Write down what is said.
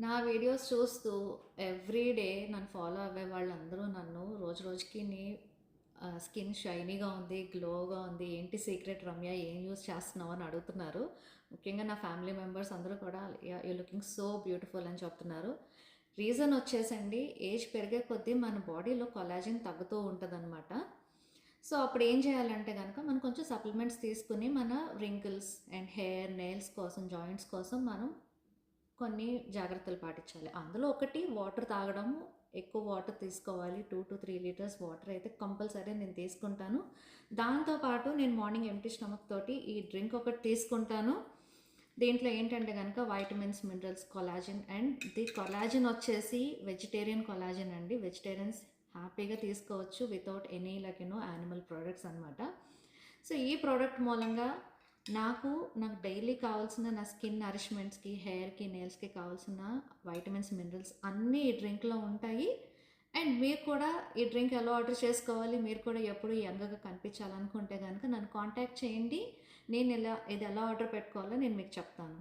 నా వీడియోస్ చూస్తూ every day నన్ను ఫాలో అవ్వే వాళ్ళందరూ నన్ను రోజు రోజుకి స్కిన్ షైనీగా ఉంది, గ్లోగా ఉంది, ఏంటి సీక్రెట్ రమ్య ఏం యూస్ చేస్తున్నావు అని అడుగుతున్నారు. ముఖ్యంగా నా ఫ్యామిలీ మెంబర్స్ అందరూ కూడా యూ లుకింగ్ సో బ్యూటిఫుల్ అని చెప్తున్నారు. రీజన్ వచ్చేసండి, ఏజ్ పెరిగే కొద్దీ మన బాడీలో కొలాజిన్ తగ్గుతూ ఉంటుందన్నమాట. సో అప్పుడు ఏం చేయాలంటే కనుక మనం కొంచెం సప్లిమెంట్స్ తీసుకుని మన రింకిల్స్ అండ్ హెయిర్, నెయిల్స్ కోసం, జాయింట్స్ కోసం మనం కొన్ని జాగ్రత్తలు పాటించాలి. అందులో ఒకటి వాటర్ తాగడము. ఎక్కువ వాటర్ తీసుకోవాలి. 2-3 లీటర్స్ వాటర్ అయితే కంపల్సరీ నేను తీసుకుంటాను. దాంతోపాటు నేను మార్నింగ్ ఎంప్టీ స్టమక్ తోటి ఈ డ్రింక్ ఒకటి తీసుకుంటాను. దీంట్లో ఏంటంటే కనుక vitamins, minerals, collagen, and collagen వచ్చేసి వెజిటేరియన్ కొలాజిన్ అండి. వెజిటేరియన్స్ హ్యాపీగా తీసుకోవచ్చు వితౌట్ ఎనీ యానిమల్ ప్రోడక్ట్స్ అనమాట. సో ఈ ప్రోడక్ట్ మూలంగా నాకు డైలీ కావాల్సిన నా స్కిన్ నరిష్మెంట్స్కి, హెయిర్కి, నెయిల్స్కి కావాల్సిన వైటమిన్స్, మినరల్స్ అన్నీ ఈ డ్రింక్లో ఉంటాయి. అండ్ మీరు కూడా ఈ డ్రింక్ ఎలా ఆర్డర్ చేసుకోవాలి, మీరు కూడా ఎప్పుడు యంగ్గా కనిపించాలనుకుంటే కనుక నన్ను కాంటాక్ట్ చేయండి. ఇది ఎలా ఆర్డర్ పెట్టుకోవాలో నేను మీకు చెప్తాను.